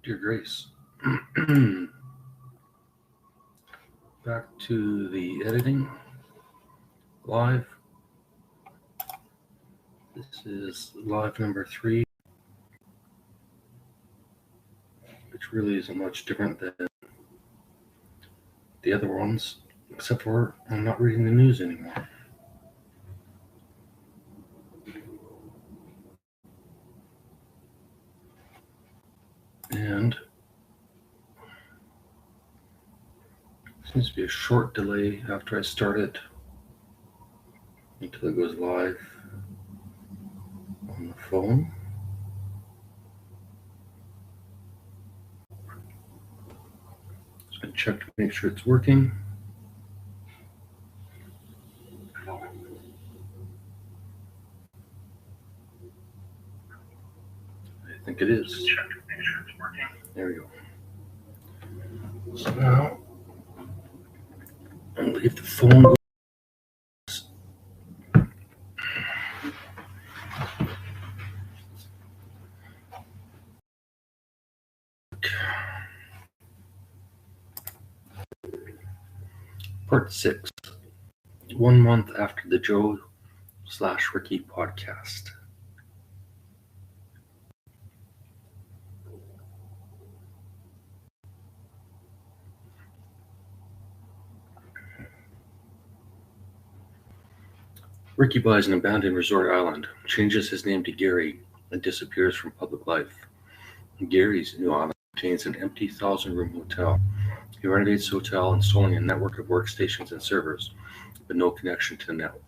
Dear Grace, back to the editing live. This is live number 3, which really isn't much different than the other ones, except for I'm not reading the news anymore. And seems to be a short delay after I start it until it goes live on the phone. Just going to check to make sure it's working. I think it is. Check to make sure it's working. There we go. So now I'll leave the phone go. Part 6, 1 month after the Joe/Ricky podcast. Ricky buys an abandoned resort island, changes his name to Gary, and disappears from public life. Gary's new island contains an empty 1,000-room hotel. He renovates the hotel, installing a network of workstations and servers, but no connection to the network.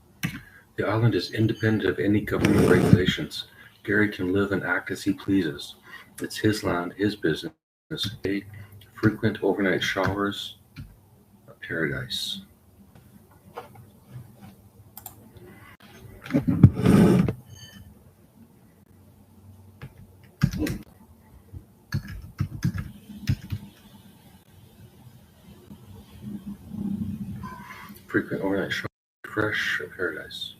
The island is independent of any government regulations. Gary can live and act as he pleases. It's his land, his business. Frequent overnight showers, a paradise. Frequent overnight showers, fresh, a paradise.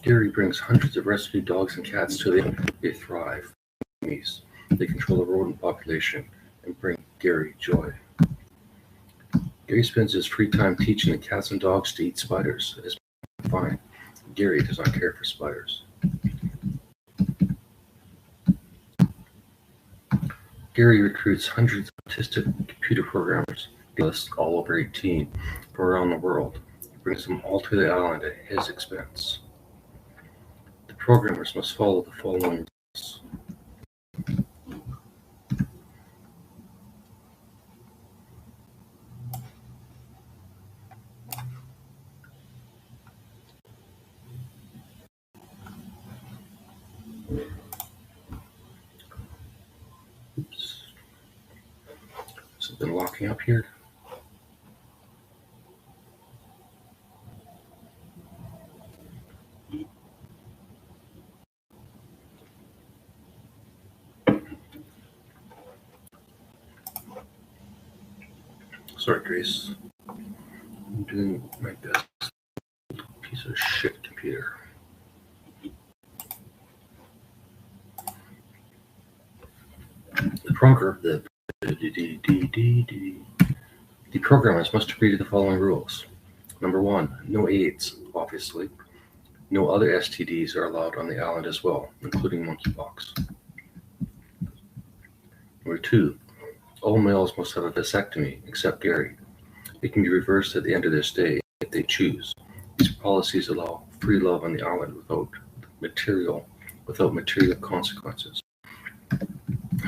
Gary brings hundreds of rescued dogs and cats to the island. They thrive. They control the rodent population and bring Gary joy. Gary spends his free time teaching the cats and dogs to eat spiders. It's fine. Gary does not care for spiders. Gary recruits hundreds of autistic computer programmers, all over 18, from around the world. He brings them all to the island at his expense. The programmers must follow the following rules. Oops. Something locking up here. Sorry, Grace. I'm doing my best. Piece of shit computer. The programmers must agree to the following rules. Number 1, no AIDS, obviously. No other STDs are allowed on the island as well, including monkeypox. Number 2, all males must have a vasectomy, except Gary. It can be reversed at the end of their stay if they choose. These policies allow free love on the island without material consequences.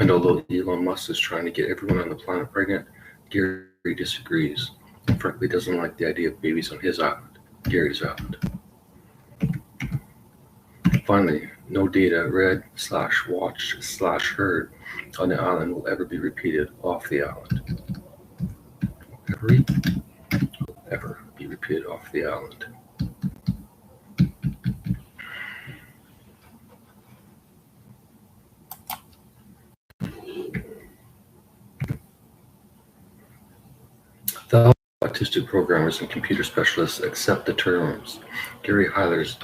And although Elon Musk is trying to get everyone on the planet pregnant, Gary disagrees and frankly doesn't like the idea of babies on his island, Gary's island. Finally, no data read/watched/heard on the island will ever be repeated off the island. Ever be repeated off the island. The autistic programmers and computer specialists accept the terms. Gary hires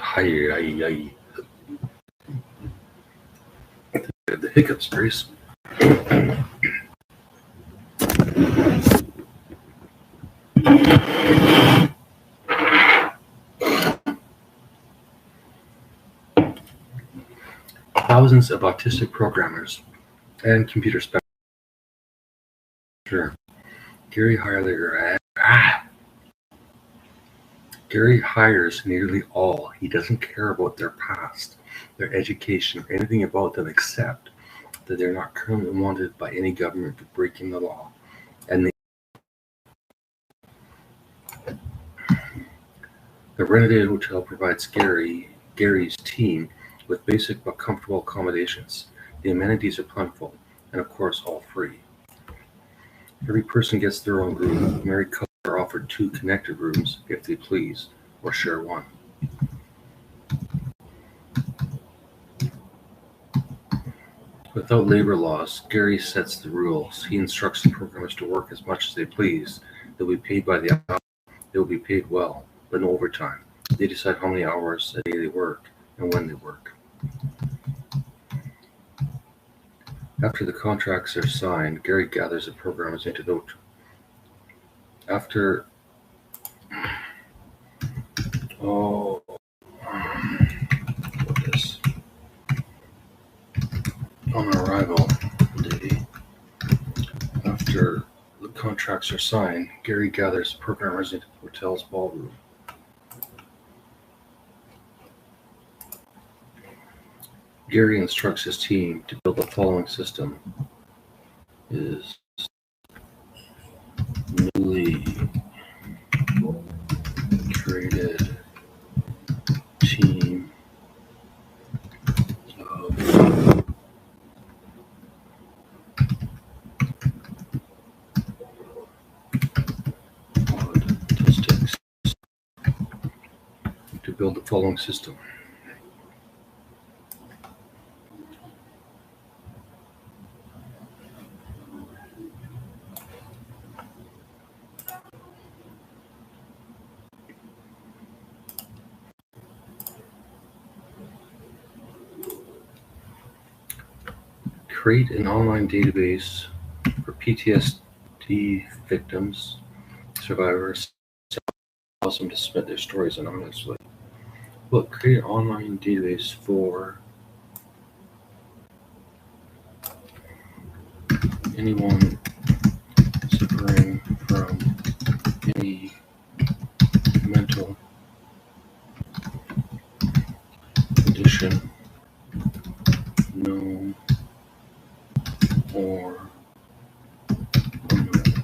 the hiccups, Grace. Thousands of autistic programmers and computer specialists. Gary hires nearly all. He doesn't care about their past, their education, or anything about them except that they're not currently wanted by any government for breaking the law. And the renovated hotel provides Gary's team with basic but comfortable accommodations. The amenities are plentiful, and of course all free. Every person gets their own room. Married couples are offered 2 connected rooms if they please, or share one. Without labor laws, Gary sets the rules. He instructs the programmers to work as much as they please. They'll be paid by the hour. They will be paid well, but no overtime. They decide how many hours a day they work and when they work. After the contracts are signed, Gary gathers the programmers into the on arrival day. After the contracts are signed, Gary gathers programmers into the hotel's ballroom. Gary instructs his team to build the following system. His newly created team of autistics to build the following system. Create an online database for PTSD victims, survivors, allows them to submit their stories anonymously. Well, create an online database for anyone suffering from any mental condition, known or unknown.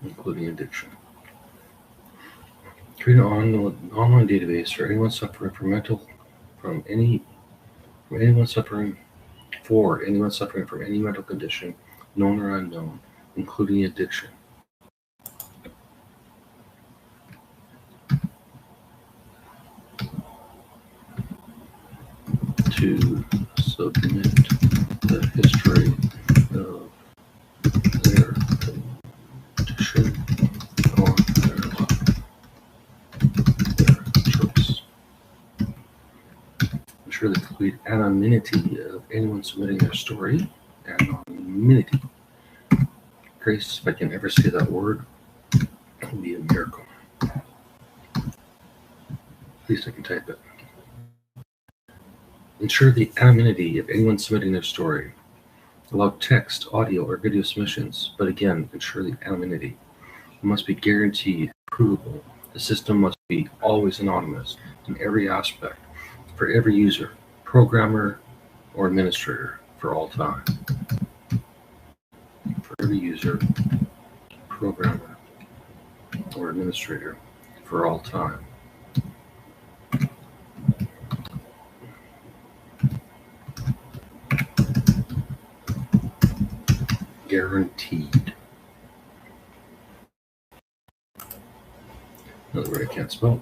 Including addiction. Create an online database for anyone suffering from any mental condition, known or unknown, including addiction. To submit the history of their condition or their choice. Ensure the complete anonymity of anyone submitting their story. Anonymity. Grace, if I can ever say that word, it will be a miracle. At least I can type it. Ensure the anonymity of anyone submitting their story. Allow text, audio, or video submissions, but again, ensure the anonymity. It must be guaranteed, provable. The system must be always anonymous in every aspect, for every user, programmer, or administrator, for all time. For every user, programmer, or administrator, for all time. Guaranteed. Another word I can't spell.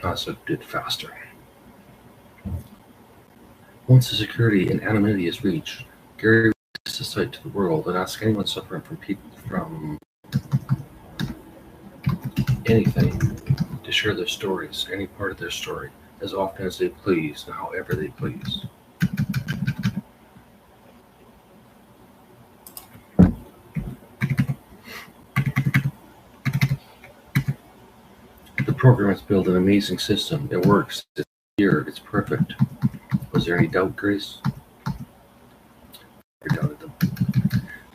Also did faster. Once the security and anonymity is reached, Gary releases the site to the world and asks anyone suffering from anything to share their stories, any part of their story, as often as they please and however they please. The program has built an amazing system. It works. It's here. It's perfect. Was there any doubt, Grace? I doubted them.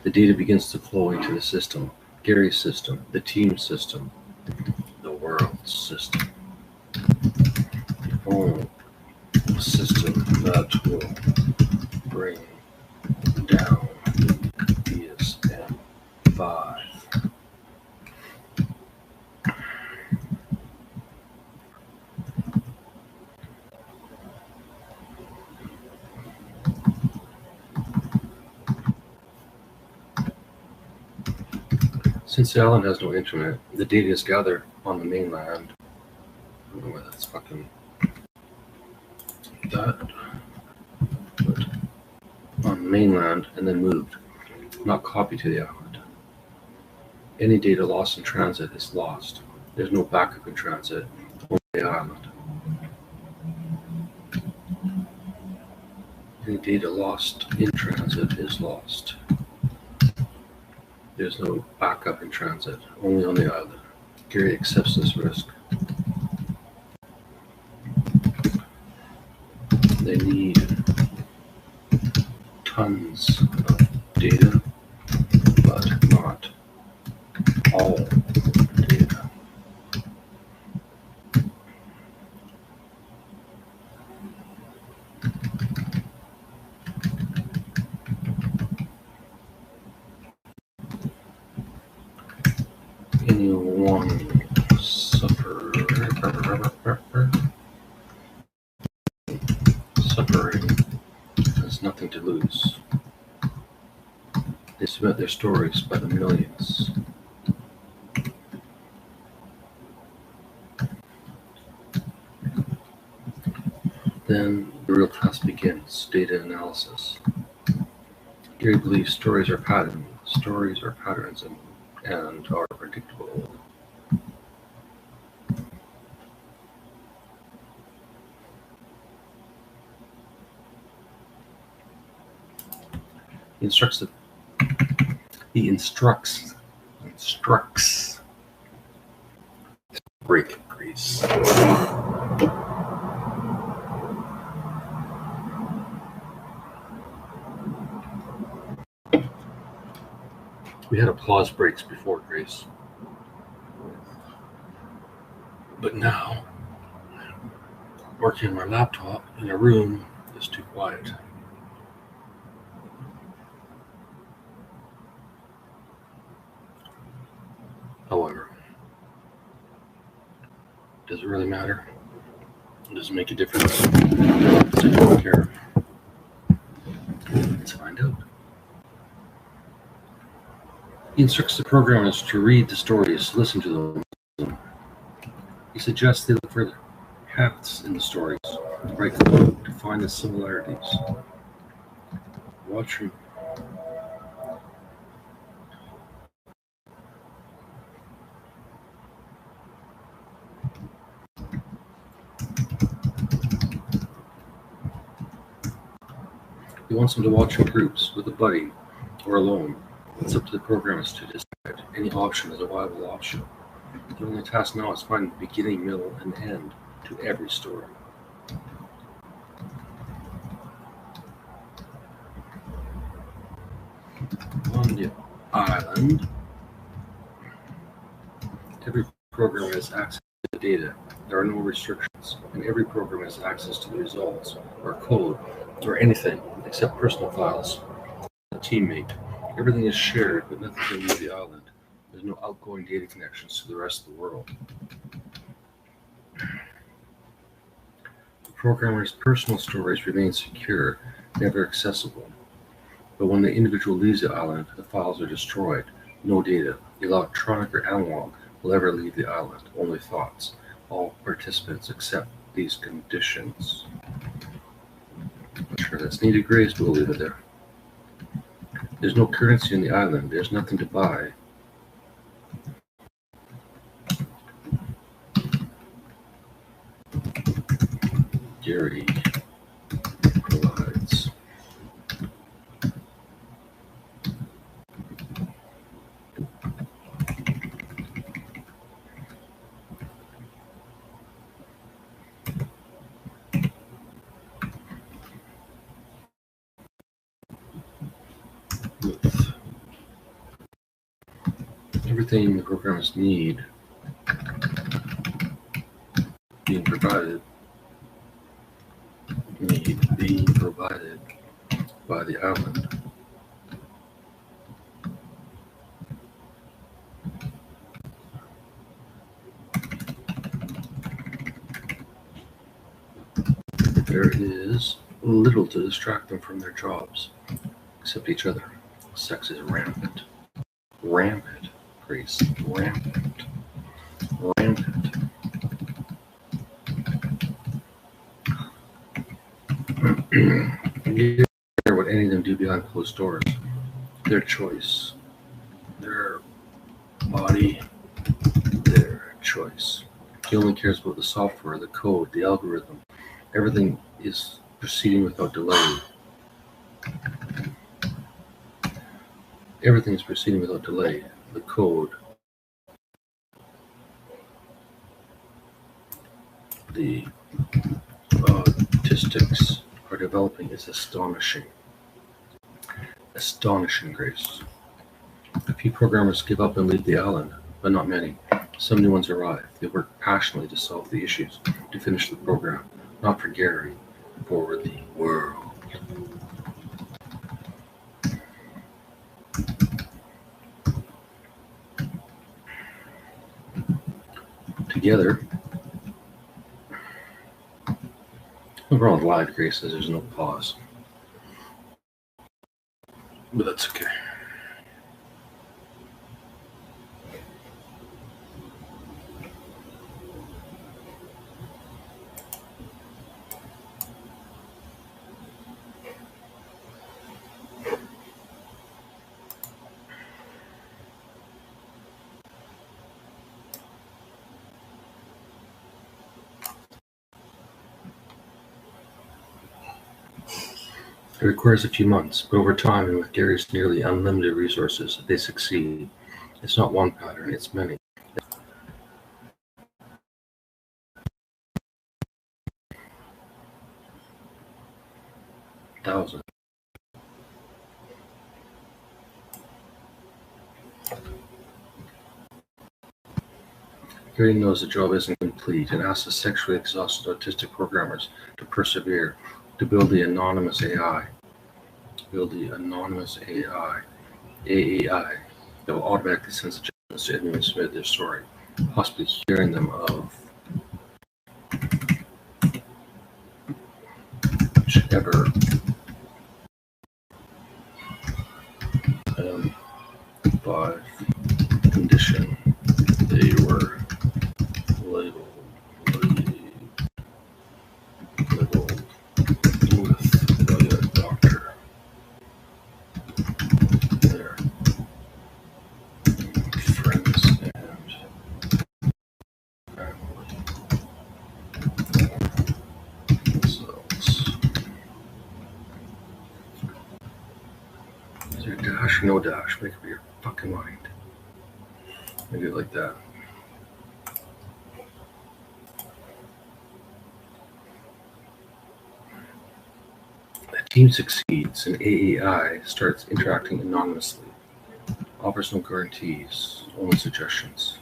The data begins to flow into the system. Gary's system, the team system, the world's system. The whole system that will bring down DSM-5. Since the island has no internet, the data is gathered on the mainland. I don't know why that's fucking that, but on the mainland and then moved, not copied to the island. Any data lost in transit is lost. There's no backup in transit, only the island. Any data lost in transit is lost. There's no backup in transit, only on the island. Gary accepts this risk. They need tons of data, but not all data. Anyone suffering has nothing to lose. They submit their stories by the millions. Then the real task begins, data analysis. Gary believes stories are patterns and are predictable. He instructs break Greece. We had applause breaks before, Grace. But now, working on my laptop in a room is too quiet. However, does it really matter? Does it make a difference? I don't care. Let's find out. He instructs the programmers to read the stories, listen to them. He suggests they look for the paths in the stories, right to find the similarities. Watch him. He wants them to watch in groups, with a buddy, or alone. It's up to the programmers to decide. Any option is a viable option. The only task now is finding the beginning, middle, and end to every story. On the island, every programmer has access to the data. There are no restrictions, and every program has access to the results, or code, or anything except personal files. A teammate. Everything is shared, but nothing can leave the island. There's no outgoing data connections to the rest of the world. The programmer's personal stories remain secure, never accessible. But when the individual leaves the island, the files are destroyed. No data, electronic or analog, will ever leave the island, only thoughts. All participants accept these conditions. water that's needed, Grace, we'll leave it there. There's no currency in the island. There's nothing to buy. Gary provides. With everything the programmers need being provided by the island. There is little to distract them from their jobs, except each other. Sex is rampant. Rampant, Grace. Rampant. Rampant. You care what any of them do behind closed doors. Their choice. Their body. Their choice. He only cares about the software, the code, the algorithm. Everything is proceeding without delay. Everything is proceeding without delay. The code, the statistics are developing is astonishing. Astonishing, Grace. A few programmers give up and leave the island, but not many. Some new ones arrive. They work passionately to solve the issues, to finish the program, not for Gary, for the world. Together, we're all live, Grace says there's no pause. But that's okay. It requires a few months, but over time and with Gary's nearly unlimited resources, they succeed. It's not one pattern, it's many. Thousands. Gary knows the job isn't complete and asks the sexually exhausted autistic programmers to persevere, to build the anonymous AI. AAI that will automatically send suggestions to anyone who submitted their story, possibly hearing them of whichever by condition they were labeled with by a doctor. Their friends and family themselves. Is there a dash? No dash. Make up your fucking mind. Maybe like that. The team succeeds and AAI starts interacting anonymously. Offers no guarantees, only suggestions.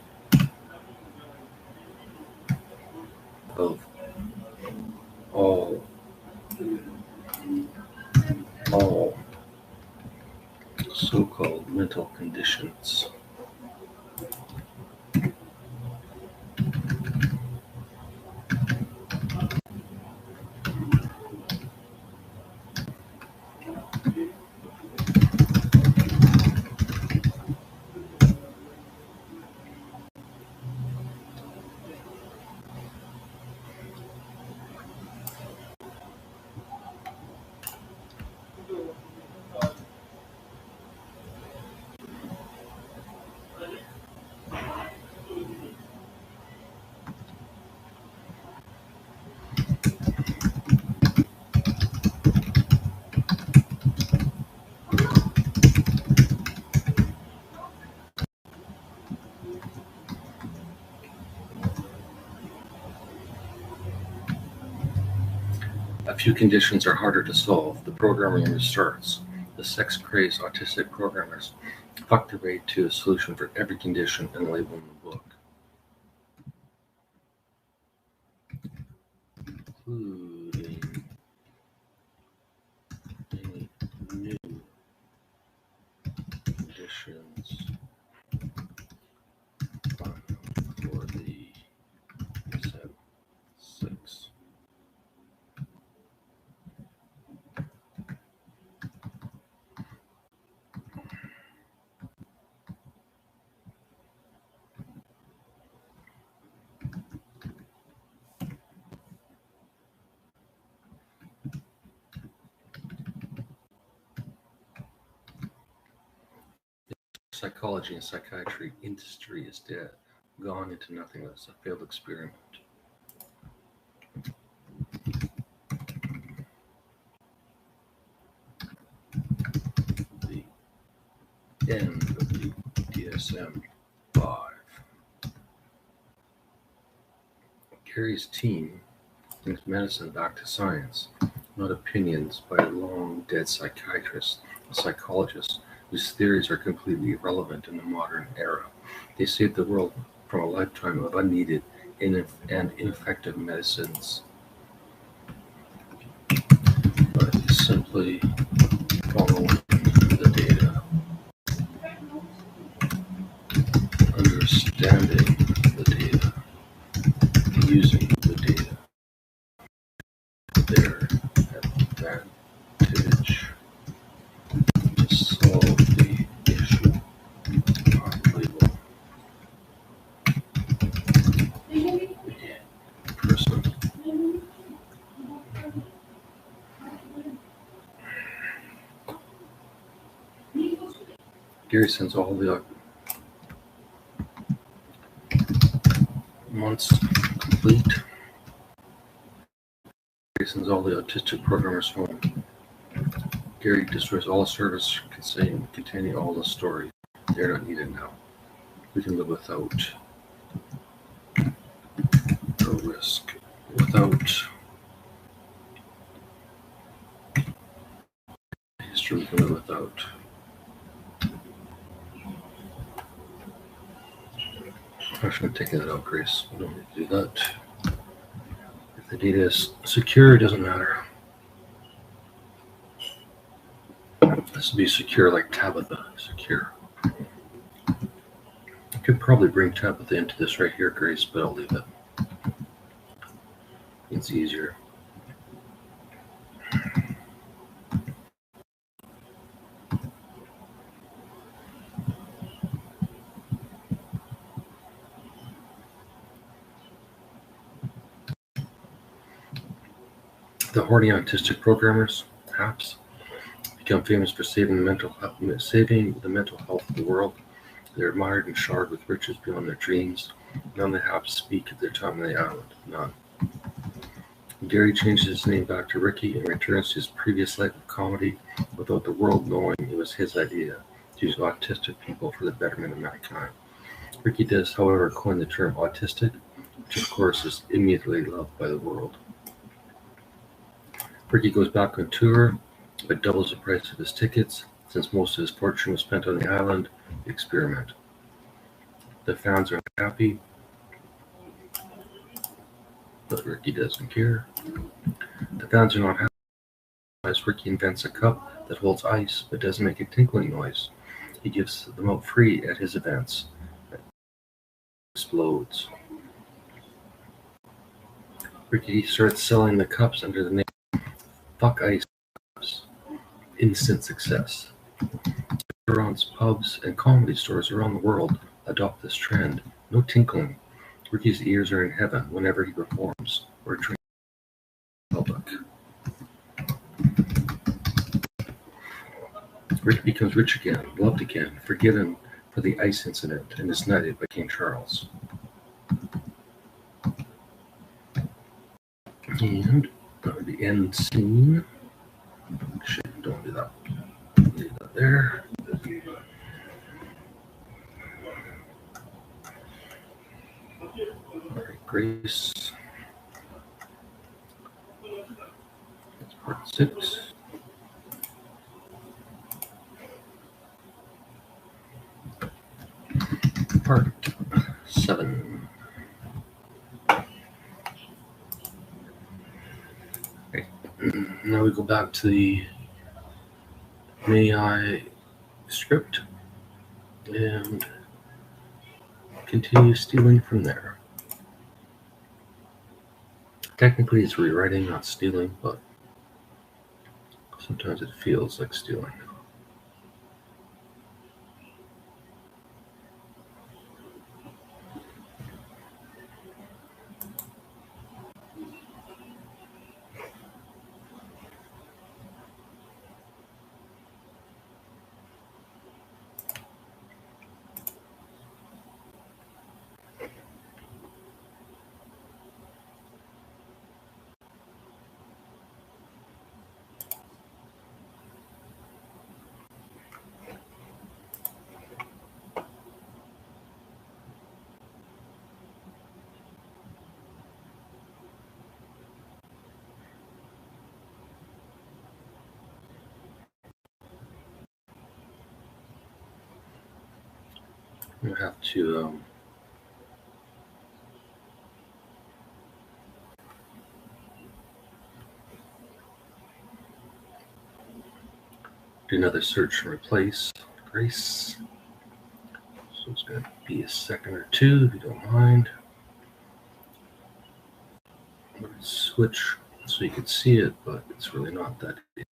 Of all so-called mental conditions. A few conditions are harder to solve. The programming restarts. The sex-crazed autistic programmers fuck their way to a solution for every condition and label in the book, including any new conditions for the DSM-6. Psychology and psychiatry industry is dead, gone into nothingness, a failed experiment. The end of the DSM-5. Gary's team brings medicine back to science, not opinions by long-dead psychiatrists and psychologists whose theories are completely irrelevant in the modern era. They saved the world from a lifetime of unneeded and ineffective medicines by simply following the data, understanding the data, using the data, their advantage to solve the issue, not label the person. Gary sends all the once complete. Gary sends all the autistic programmers home. Gary destroys all servers containing all the story. They are not needed now. We can live without the risk. Without history, we can live without. I should have taken that out, Grace. We don't need to do that. If the data is secure, it doesn't matter. This would be secure like Tabitha. Secure. I could probably bring Tabitha into this right here, Grace, but I'll leave it. It's easier. The horny autistic programmers, HAPs, become famous for saving the mental health of the world. They're admired and showered with riches beyond their dreams. None of the HAPs speak of their time on the island. None. Gary changes his name back to Ricky and returns to his previous life of comedy without the world knowing it was his idea to use autistic people for the betterment of mankind. Ricky does, however, coin the term autistic, which of course is immediately loved by the world. Ricky goes back on tour, but doubles the price of his tickets since most of his fortune was spent on the island. The experiment. The fans are happy, but Ricky doesn't care. The fans are not happy as Ricky invents a cup that holds ice but doesn't make a tinkling noise. He gives them out free at his events. It explodes. Ricky starts selling the cups under the name Fuck Ice Cups. Instant success. Restaurants, pubs, and comedy stores around the world adopt this trend. No tinkling. Ricky's ears are in heaven whenever he performs or drinks in public. Ricky becomes rich again, loved again, forgiven for the ice incident, and is knighted by King Charles. And the end scene. Shit, don't do that. Leave that there. All right, Grace. 6. Part 7. Okay. Now we go back to the AI script and continue stealing from there. Technically it's rewriting, not stealing, but sometimes it feels like stealing. You have to do another search and replace Grace. So it's going to be a second or two if you don't mind. Let's switch so you can see it, but it's really not that easy.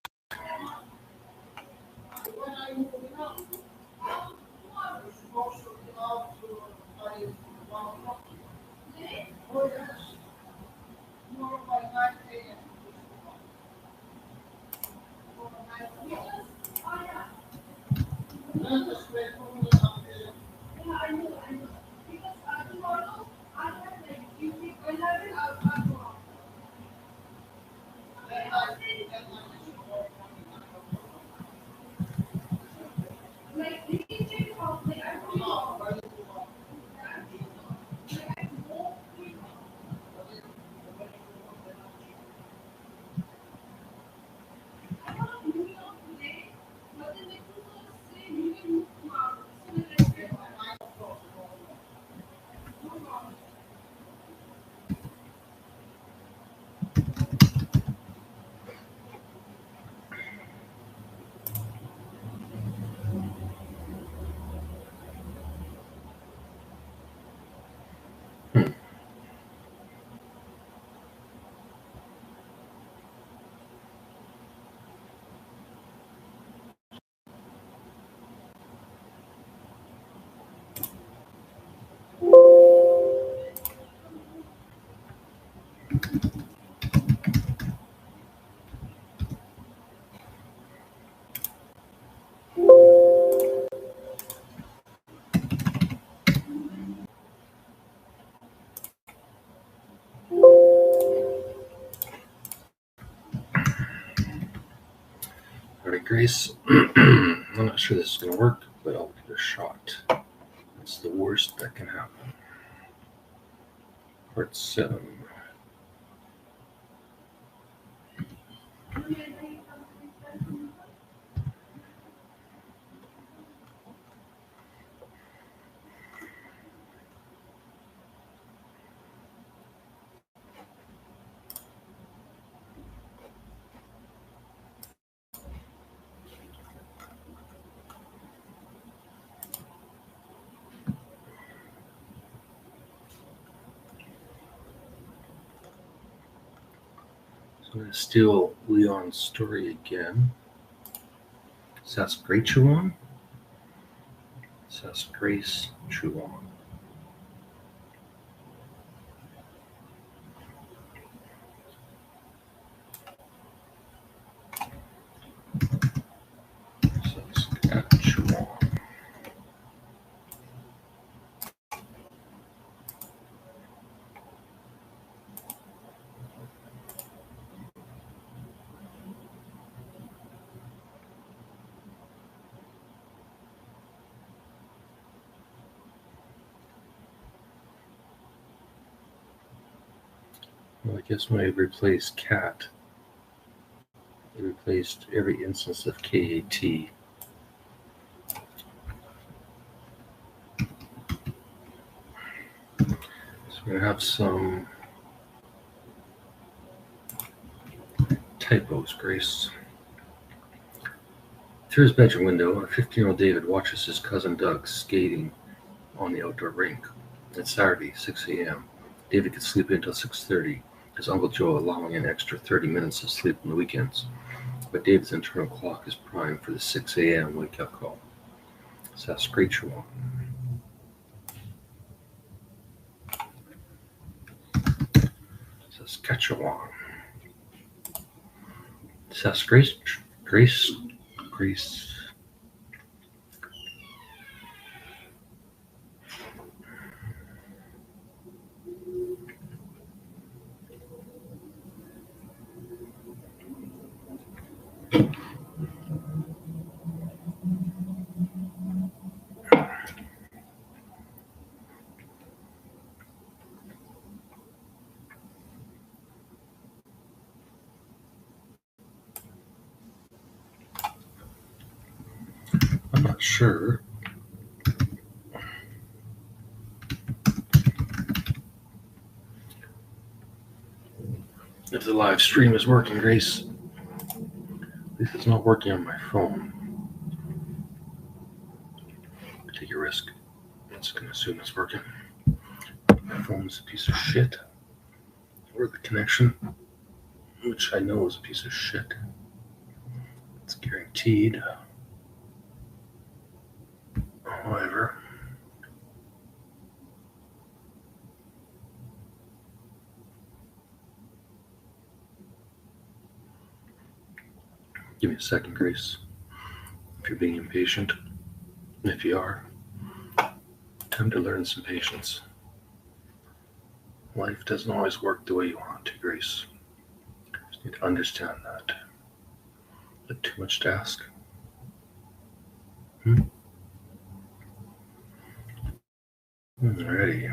All right, Grace. I'm not sure this is going to work, but I'll give it a shot. It's the worst that can happen. Part 7. So I'm going to steal Leon's story again. Says Great Chuan. Says Grace Chuan. Saskatchewan. Well, I guess when I replace cat, They replaced every instance of KAT. So we're going to have some typos, Grace. Through his bedroom window, a 15-year-old David watches his cousin Doug skating on the outdoor rink. It's Saturday, 6 a.m. David could sleep until 6:30, his Uncle Joe allowing an extra 30 minutes of sleep on the weekends. But David's internal clock is primed for the 6 a.m. wake-up call. Saskatchewan. Saskatchewan. Grace. I'm not sure if the live stream is working, Grace. At least it's not working on my phone. Take a risk. I'm just going to assume it's working. My phone's a piece of shit. Or the connection, which I know is a piece of shit. It's guaranteed. However, give me a second, Grace. If you're being impatient, if you are, time to learn some patience. Life doesn't always work the way you want it to, Grace. You just need to understand that. Is it too much to ask? Alrighty.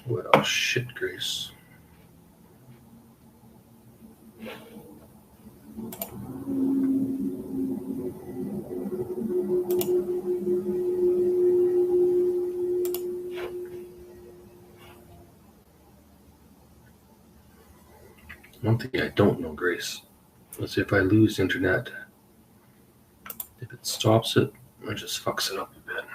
Well, shit, Grace. One thing I don't know, Grace, is if I lose internet, if it stops it or just fucks it up a bit.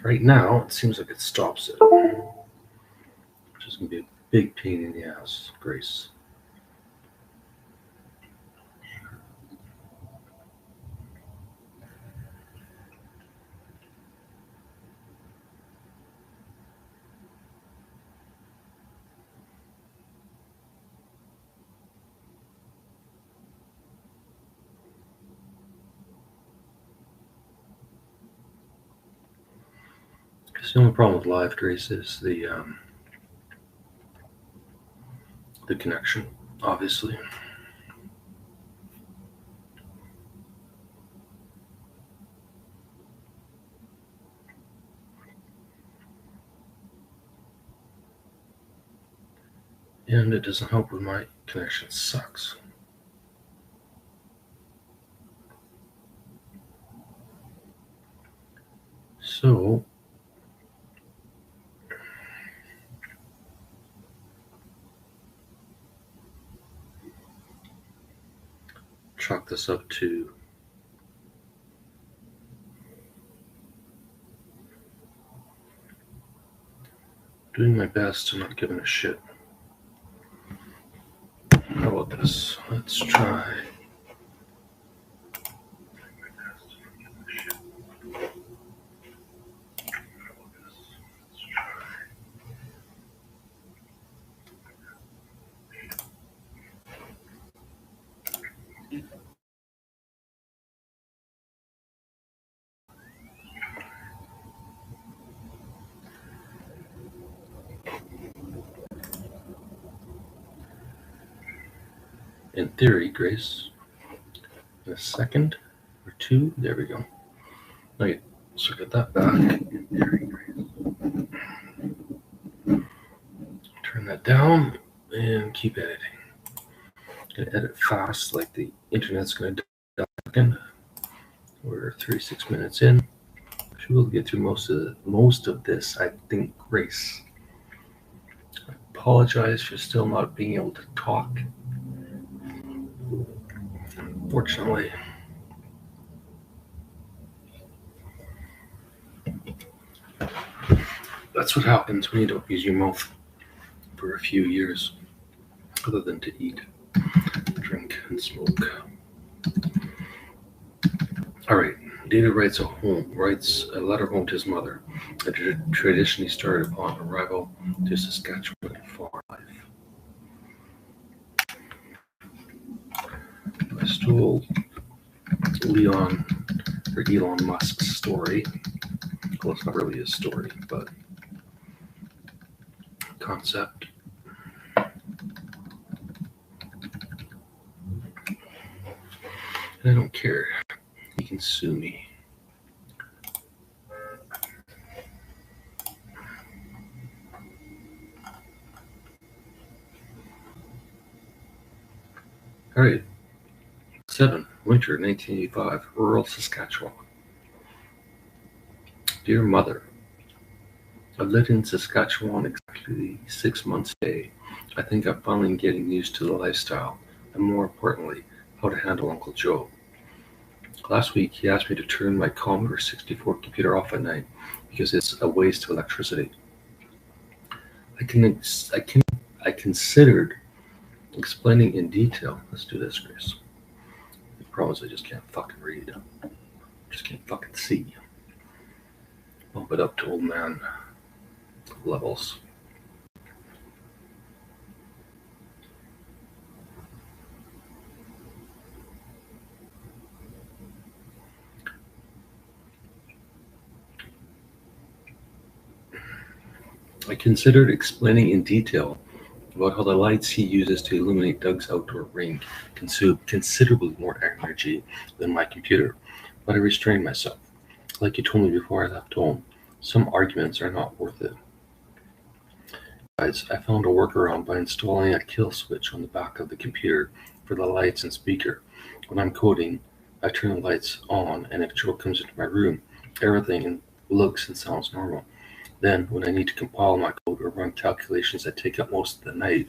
Right now, it seems like it stops it, which is going to be a big pain in the ass, Grace. The only problem with live, Grace, is the connection, obviously. And it doesn't help when my connection sucks. So, chalk this up to doing my best and not giving a shit. How about this? Let's try. In theory, Grace. In a second or two. There we go. Okay, so get that back. In theory, Grace. Turn that down and keep editing. Gonna edit fast, like the internet's gonna die again. We're 36 minutes in. Should be able to get through most of this, I think, Grace. I apologize for still not being able to talk. Fortunately. That's what happens when you don't use your mouth for a few years, other than to eat, drink, and smoke. All right. David writes a letter home to his mother, a tradition he started upon arrival to Saskatchewan in farm life. I stole Elon Musk's story. Well, it's not really a story, but concept. And I don't care. He can sue me. All right. 7. Winter 1985, rural Saskatchewan. Dear Mother, I've lived in Saskatchewan exactly 6 months today. I think I'm finally getting used to the lifestyle, and more importantly, how to handle Uncle Joe. Last week, he asked me to turn my Commodore 64 computer off at night because it's a waste of electricity. I considered explaining in detail. Let's do this, Grace. The problem is I just can't fucking read. Just can't fucking see. Bump it up to old man levels. I considered explaining in detail about how the lights he uses to illuminate Doug's outdoor rink consume considerably more energy than my computer, but I restrained myself. Like you told me before I left home, some arguments are not worth it. Besides, I found a workaround by installing a kill switch on the back of the computer for the lights and speaker. When I'm coding, I turn the lights on, and if Joe comes into my room, everything looks and sounds normal. Then, when I need to compile my code or run calculations that take up most of the night,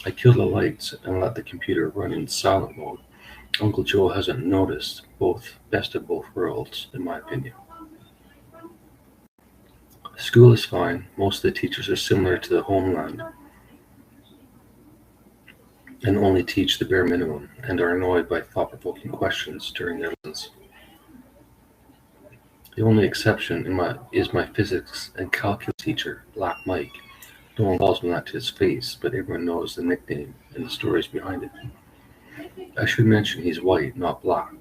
I kill the lights and let the computer run in silent mode. Uncle Joe hasn't noticed. Best of both worlds, in my opinion. School is fine. Most of the teachers are similar to the homeland and only teach the bare minimum and are annoyed by thought-provoking questions during their lessons. The only exception is my physics and calculus teacher, Black Mike. No one calls him that to his face, but everyone knows the nickname and the stories behind it. I should mention he's white, not black.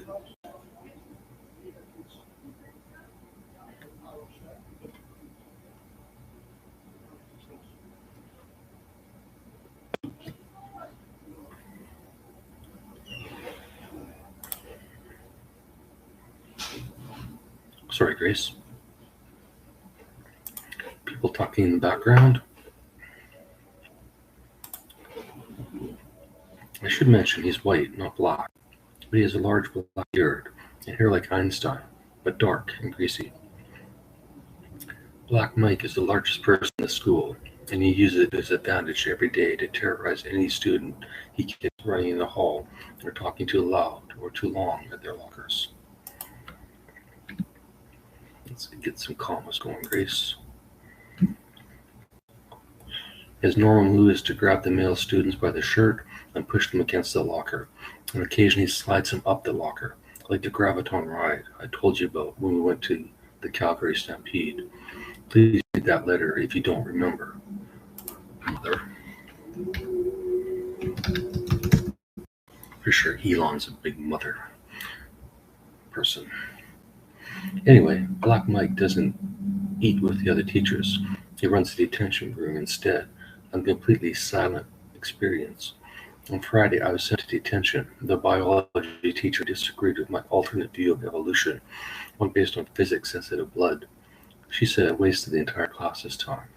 Sorry, Grace. People talking in the background. I should mention he's white, not black, but he has a large black beard and hair like Einstein, but dark and greasy. Black Mike is the largest person in the school, and he uses it to his advantage every day to terrorize any student he gets running in the hall or talking too loud or too long at their lockers. Let's get some commas going, Grace. His normal move is to grab the male students by the shirt and push them against the locker, and occasionally slides them up the locker, like the Graviton ride I told you about when we went to the Calgary Stampede. Please read that letter if you don't remember, Mother. For sure, Elon's a big mother person. Anyway, Black Mike doesn't eat with the other teachers. He runs the detention room instead, a completely silent experience. On Friday, I was sent to detention. The biology teacher disagreed with my alternate view of evolution, one based on physics instead of blood. She said I wasted the entire class's time.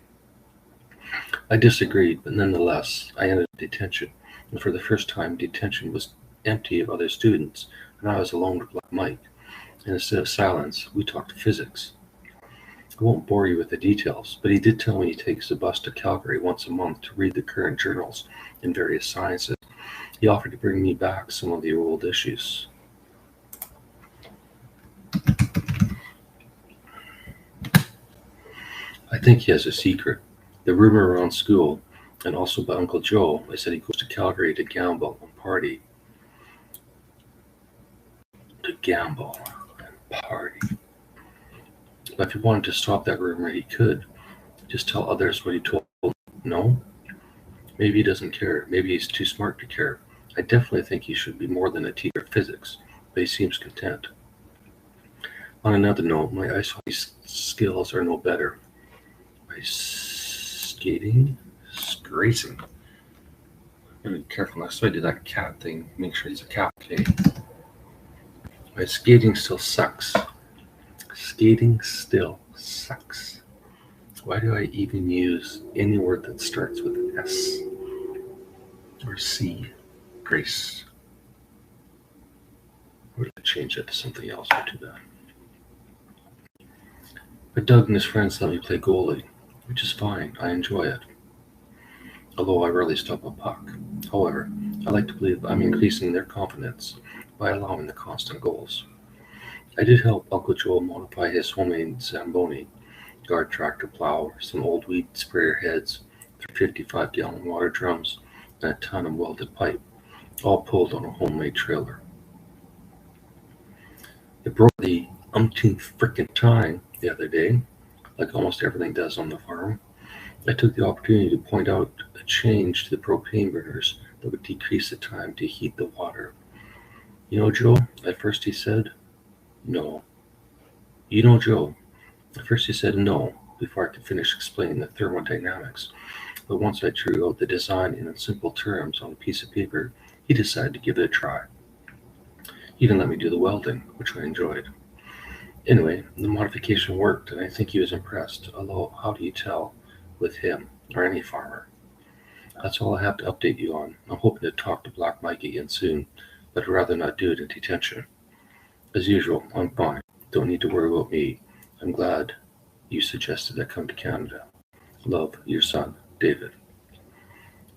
I disagreed, but nonetheless, I ended up detention, and for the first time, detention was empty of other students, and I was alone with Black Mike. And instead of silence, we talked physics. I won't bore you with the details, but he did tell me he takes the bus to Calgary once a month to read the current journals in various sciences. He offered to bring me back some of the old issues. I think he has a secret. The rumor around school, and also by Uncle Joe, is that he goes to Calgary to gamble and party. But if he wanted to stop that rumor, he could. Just tell others what he told me. No? Maybe he doesn't care. Maybe he's too smart to care. I definitely think he should be more than a teacher of physics, but he seems content. On another note, my ice hockey skills are no better. My skating is racing. I'm gonna be careful next time I do that cat thing. Make sure he's a cat, okay? My skating still sucks. Skating still sucks. Why do I even use any word that starts with an S or C? Grace. Or did I change that to something else? Or too bad. But Doug and his friends let me play goalie, which is fine. I enjoy it. Although I rarely stop a puck. However, I like to believe I'm increasing their confidence by allowing the constant goals. I did help Uncle Joe modify his homemade Zamboni, guard tractor plow, some old weed sprayer heads, 55-gallon water drums, and a ton of welded pipe, all pulled on a homemade trailer. It broke the umpteenth frickin' time the other day, like almost everything does on the farm. I took the opportunity to point out a change to the propane burners that would decrease the time to heat the water. You know, Joe, at first he said, no. You know, Joe, at first he said no before I could finish explaining the thermodynamics. But once I drew out the design in simple terms on a piece of paper, he decided to give it a try. He even let me do the welding, which I enjoyed. Anyway, the modification worked, and I think he was impressed, although how do you tell with him or any farmer? That's all I have to update you on. I'm hoping to talk to Black Mike again soon, but I'd rather not do it in detention. As usual, I'm fine. Don't need to worry about me. I'm glad you suggested I come to Canada. Love, your son, David.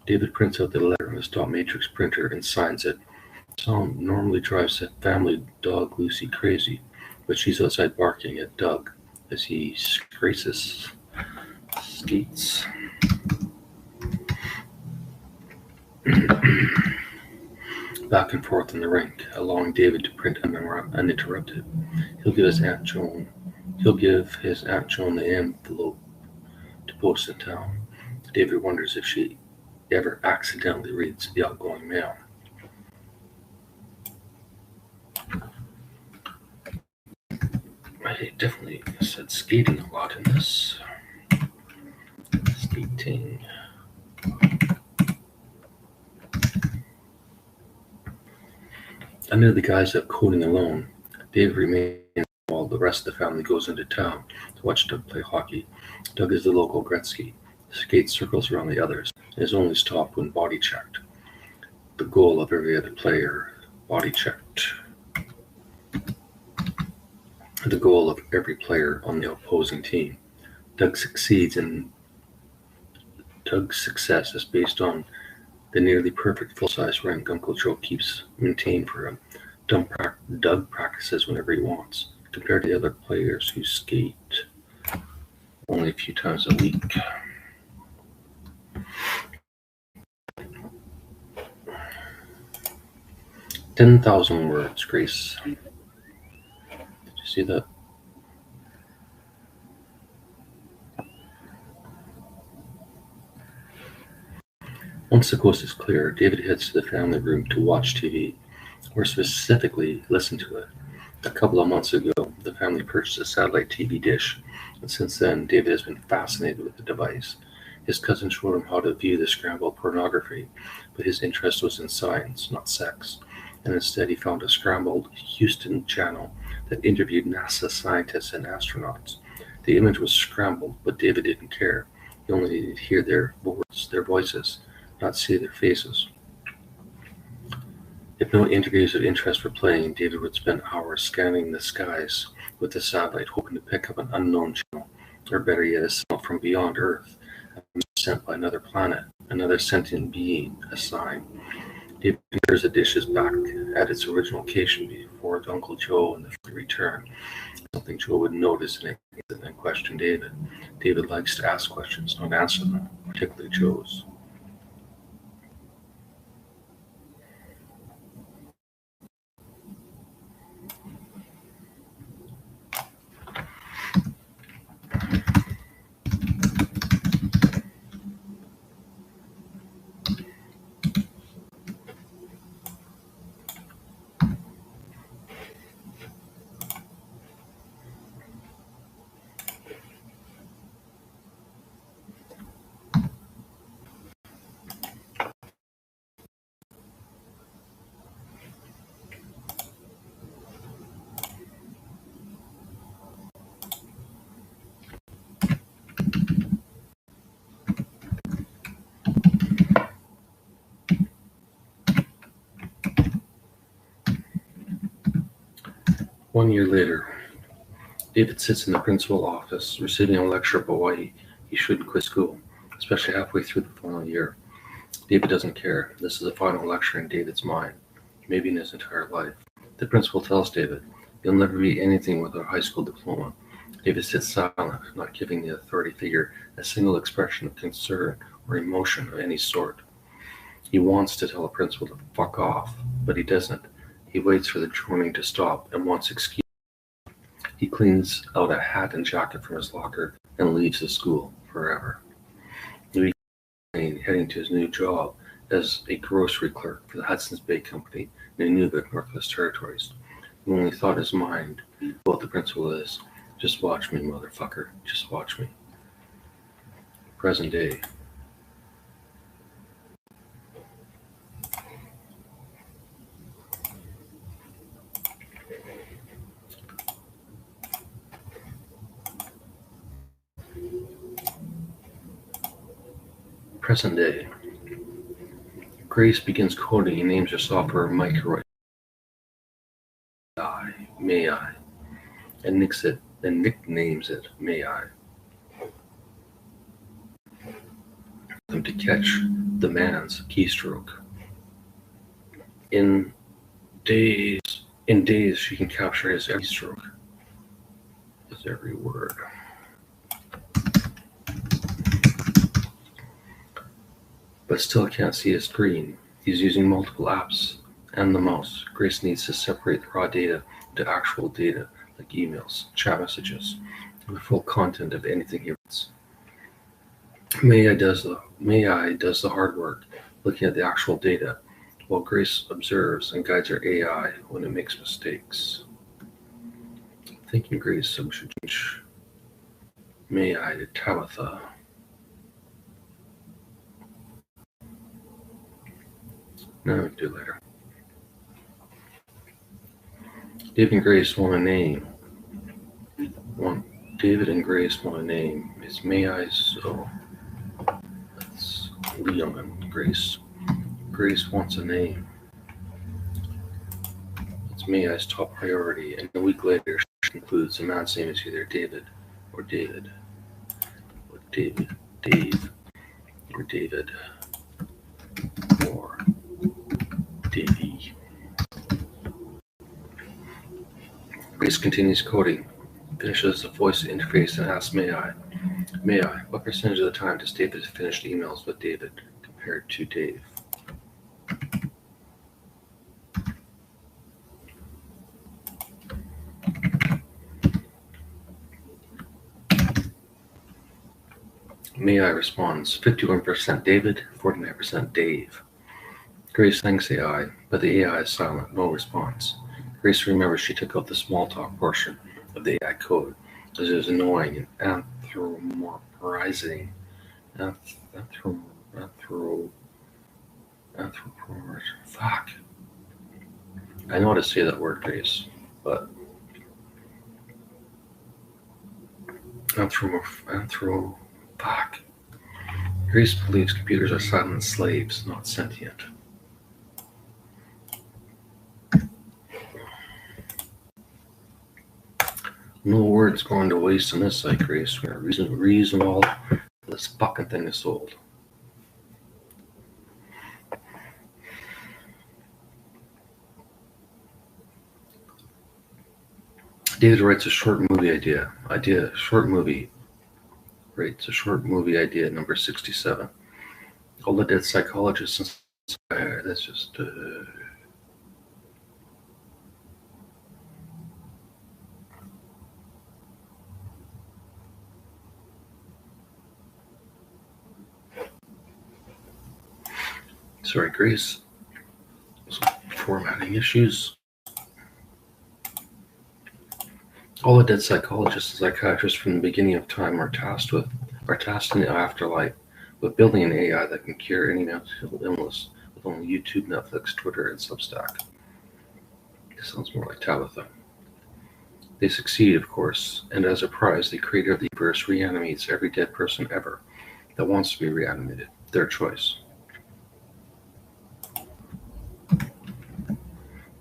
David prints out the letter on his dot matrix printer and signs it. Tom normally drives the family dog Lucy crazy, but she's outside barking at Doug as he skates. Back and forth in the rink, allowing David to print uninterrupted. He'll give his Aunt Joan the envelope to post in town. David wonders if she ever accidentally reads the outgoing mail. I definitely said skating a lot in this. Skating. Under the guise of coding alone, Dave remains while the rest of the family goes into town to watch Doug play hockey. Doug is the local Gretzky, skates circles around the others, and is only stopped when body checked. The goal of every other player, body checked. The goal of every player on the opposing team. Doug's success is based on the nearly perfect full-size rink Uncle Joe keeps maintained for him. Doug practices whenever he wants, compared to the other players who skate only a few times a week. "10,000 words, Grace." Did you see that? Once the coast is clear, David heads to the family room to watch TV, or specifically listen to it. A couple of months ago, the family purchased a satellite TV dish, and since then, David has been fascinated with the device. His cousin showed him how to view the scrambled pornography, but his interest was in science, not sex, and instead he found a scrambled Houston channel that interviewed NASA scientists and astronauts. The image was scrambled, but David didn't care. He only needed to hear their words, their voices, not see their faces. If no interviews of interest were playing, David would spend hours scanning the skies with the satellite, hoping to pick up an unknown channel, or better yet, a signal from beyond Earth, sent by another planet, another sentient being, a sign. David compares the dishes back at its original location before Uncle Joe and the family return. Something Joe would notice and question David. David likes to ask questions, not answer them, particularly Joe's. One year later, David sits in the principal's office, receiving a lecture about why he shouldn't quit school, especially halfway through the final year. David doesn't care. This is the final lecture in David's mind, maybe in his entire life. The principal tells David, "You'll never be anything without a high school diploma." David sits silent, not giving the authority figure a single expression of concern or emotion of any sort. He wants to tell the principal to fuck off, but he doesn't. He waits for the droning to stop and wants excuse. He cleans out a hat and jacket from his locker and leaves the school forever. He's heading to his new job as a grocery clerk for the Hudson's Bay Company in Nunavut, Northwest Territories. The only thought in his mind about the principal is, "Just watch me, motherfucker, just watch me." Present day. Present day. Grace begins coding and names her software Micro May I, and nicknames it May I. Them to catch the man's keystroke. In days she can capture his every stroke, his every word. But still can't see his screen. He's using multiple apps and the mouse. Grace needs to separate the raw data into actual data, like emails, chat messages, and the full content of anything he writes. May I does the hard work, looking at the actual data, while Grace observes and guides her AI when it makes mistakes. Thinking Grace, so we should change May I to Tabitha. No, we can do it later. David and Grace want a name. David and Grace want a name. It's May I, so that's Liam and Grace. Grace wants a name. It's May I's top priority, and a week later she concludes the man's name is either David or David. Or David, Dave, or David, or Davey. Grace continues coding, finishes the voice interface, and asks May I, what percentage of the time does David finish emails with David compared to Dave? May I responds, 51% David, 49% Dave. Grace thanks AI, but the AI is silent, no response. Grace remembers she took out the small talk portion of the AI code, as it was annoying and anthropomorphizing Fuck. I know how to say that word, Grace, but fuck. Grace believes computers are silent slaves, not sentient. No words going to waste on this site, Grace. We're gonna reason all this fucking thing is sold. David writes a short movie idea. Writes a short movie idea, number 67. All the dead psychologists. That's just. Sorry, Grace. Some formatting issues. All the dead psychologists and psychiatrists from the beginning of time are tasked in the afterlife with building an AI that can cure any mental illness with only YouTube, Netflix, Twitter, and Substack. It sounds more like Tabitha. They succeed, of course, and as a prize, the creator of the universe reanimates every dead person ever that wants to be reanimated. Their choice.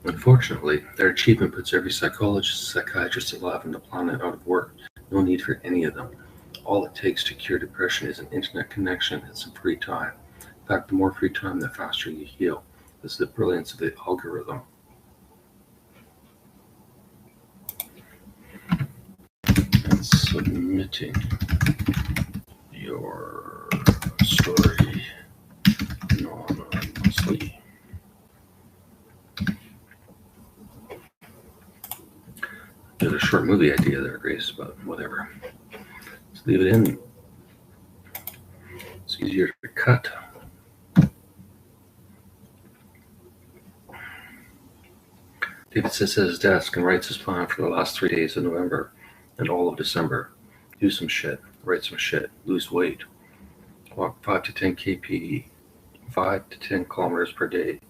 Unfortunately, their achievement puts every psychologist and psychiatrist alive on the planet out of work. No need for any of them. All it takes to cure depression is an internet connection and some free time. In fact, the more free time, the faster you heal. This is the brilliance of the algorithm. And submitting your story anonymously. There's a short movie idea there, Grace, but whatever. Let's leave it in. It's easier to cut. David sits at his desk and writes his plan for the last 3 days of November and all of December. Do some shit. Write some shit. Lose weight. Walk 5 to 10 kpe. 5 to 10 kilometers per day.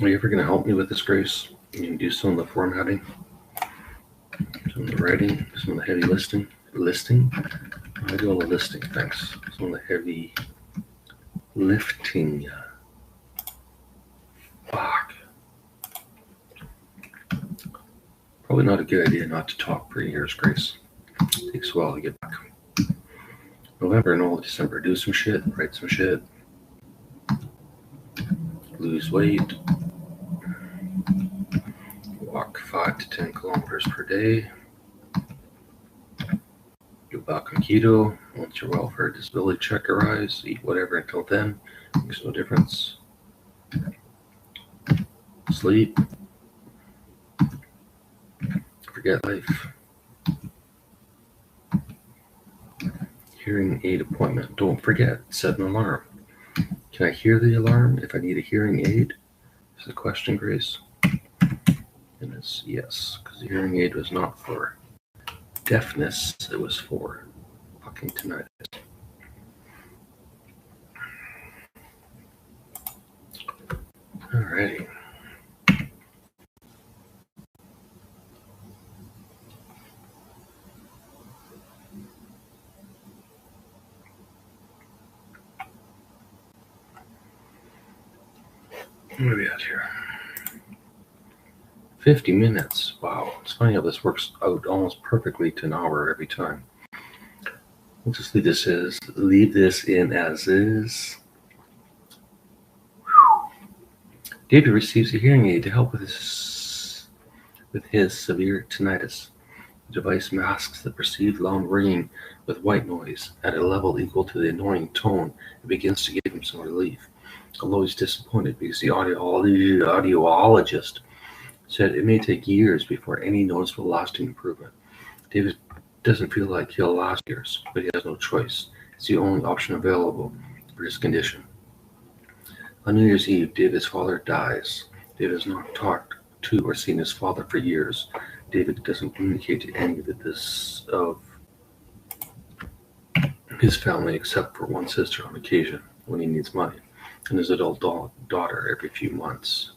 Are you ever going to help me with this, Grace? You can do some of the formatting, some of the writing, some of the heavy listing. I do all the listing, thanks. Some of the heavy lifting. Fuck. Probably not a good idea not to talk for years, Grace. It takes a while to get back. November and all of December, do some shit, write some shit. Lose weight. Walk 5 to 10 kilometers per day. Go back on keto. Once your welfare disability check arrives, eat whatever until then. Makes no difference. Sleep. Forget life. Hearing aid appointment. Don't forget, set an alarm. Can I hear the alarm if I need a hearing aid? Is the question, Grace? And it's yes, because the hearing aid was not for deafness, it was for fucking tinnitus. Alrighty. What are we at here? 50 minutes. Wow. It's funny how this works out almost perfectly to an hour every time. We'll just leave this in as is. David receives a hearing aid to help with his severe tinnitus. The device masks the perceived loud ringing with white noise at a level equal to the annoying tone and begins to give him some relief. Although he's disappointed because the audiologist said it may take years before any noticeable lasting improvement. David doesn't feel like he'll last years, but he has no choice. It's the only option available for his condition. On New Year's Eve, David's father dies. David has not talked to or seen his father for years. David doesn't communicate to any of his family except for one sister on occasion when he needs money, and his adult daughter every few months.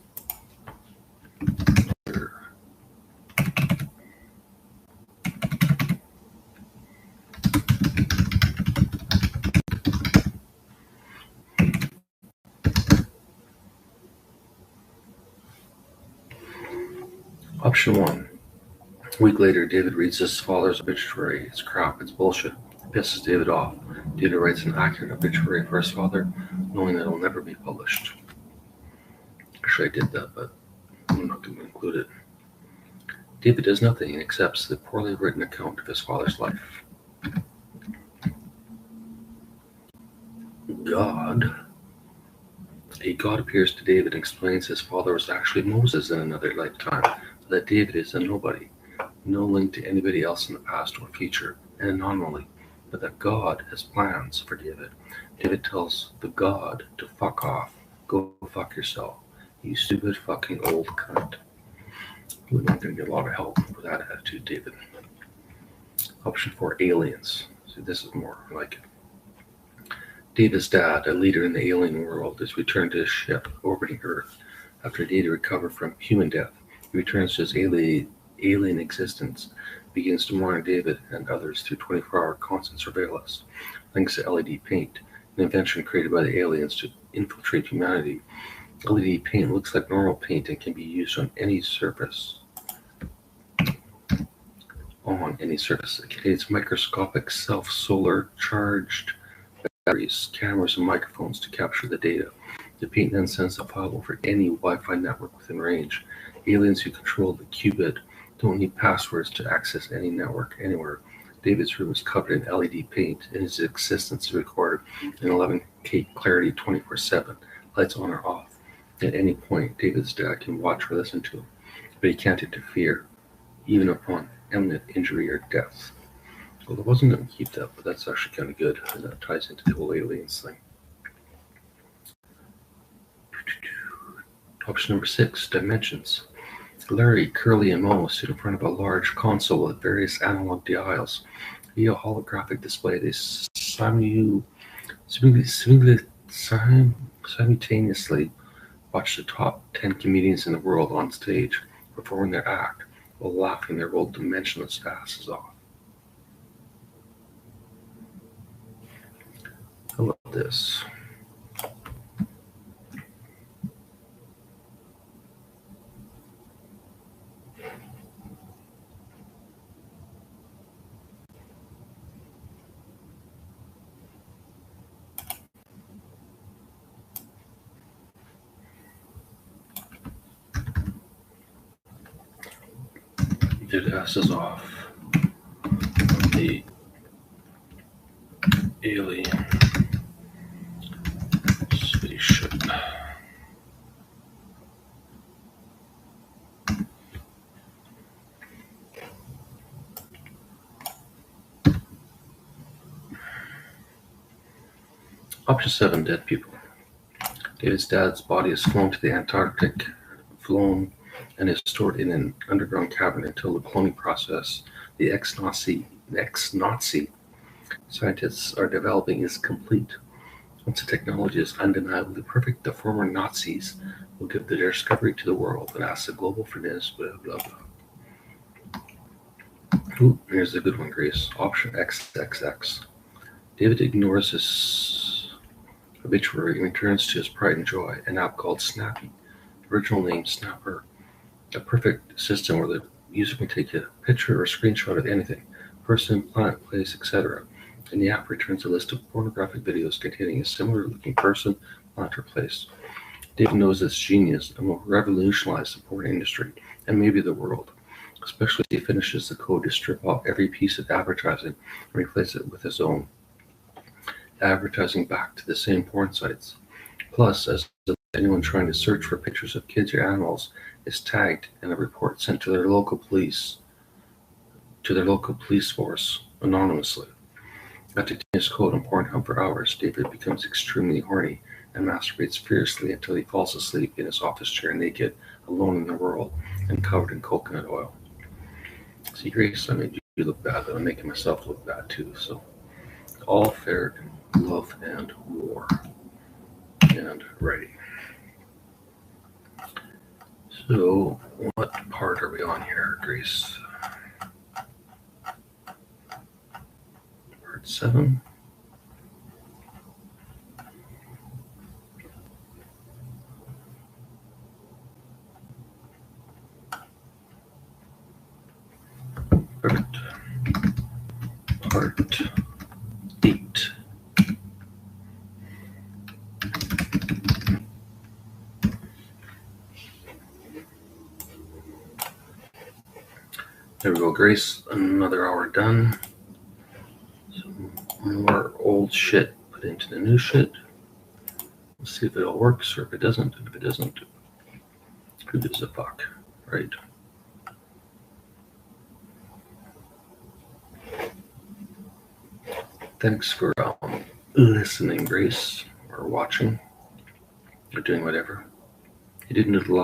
Option 1. A week later, David reads his father's obituary. It's crap, it's bullshit. It pisses David off. David writes an accurate obituary for his father, knowing that it will never be published. Actually, I did that, but I'm not going to include it. David does nothing and accepts the poorly written account of his father's life. A God appears to David and explains his father was actually Moses in another lifetime, that David is a nobody, no link to anybody else in the past or future, an anomaly, but that God has plans for David. David tells the God to fuck off, go fuck yourself, you stupid fucking old cunt. We're not going to get a lot of help with that attitude, David. Option 4, aliens. See, this is more like it. David's dad, a leader in the alien world, is returned to his ship orbiting Earth. After David recovered from human death, he returns to his alien existence, begins to monitor David and others through 24-hour constant surveillance, thanks to LED paint, an invention created by the aliens to infiltrate humanity. LED paint looks like normal paint and can be used on any surface. It contains microscopic self-solar charged batteries, cameras, and microphones to capture the data. The paint then sends the file over any Wi-Fi network within range. Aliens who control the qubit don't need passwords to access any network anywhere. David's room is covered in LED paint, and his existence is recorded in 11K clarity 24/7, lights on or off. At any point, David's dad can watch or listen to him, but he can't interfere, even upon imminent injury or death. Well, I wasn't going to keep that, but that's actually kind of good, and that ties into the whole aliens thing. Option number 6, dimensions. Larry, Curly, and Moe sit in front of a large console with various analog dials. Via holographic display, they simultaneously watch the top 10 comedians in the world on stage performing their act while laughing their old dimensionless asses off. How about this? Their asses off the alien spaceship. Option 7, dead people. David's dad's body is flown to the Antarctic, and is stored in an underground cavern until the cloning process the ex-Nazi scientists are developing is complete. Once the technology is undeniably perfect, the former Nazis will give the discovery to the world and ask the global forgiveness, blah, blah, blah. Ooh, here's a good one, Grace. Option XXX. David ignores his obituary and returns to his pride and joy, an app called Snappy, original name Snapper, a perfect system where the user can take a picture or a screenshot of anything, person, planet, place, etc. And the app returns a list of pornographic videos containing a similar-looking person, planet, or place. David knows this genius and will revolutionize the porn industry and maybe the world, especially if he finishes the code to strip off every piece of advertising and replace it with his own advertising back to the same porn sites. Plus, as anyone trying to search for pictures of kids or animals is tagged and a report sent to their local police force anonymously. After taking his code on Pornhub for hours, David becomes extremely horny and masturbates fiercely until he falls asleep in his office chair naked, alone in the world, and covered in coconut oil. See, Grace, I made you look bad, but I'm making myself look bad too. So, all fair in love and war. And ready. So, what part are we on here, Grace? Part 7. Perfect. Part 8. There we go, Grace. Another hour done. Some more old shit put into the new shit. Let's see if it all works, or if it doesn't. If it doesn't, who gives a fuck, right? Thanks for listening, Grace, or watching, or doing whatever. You didn't do a lot.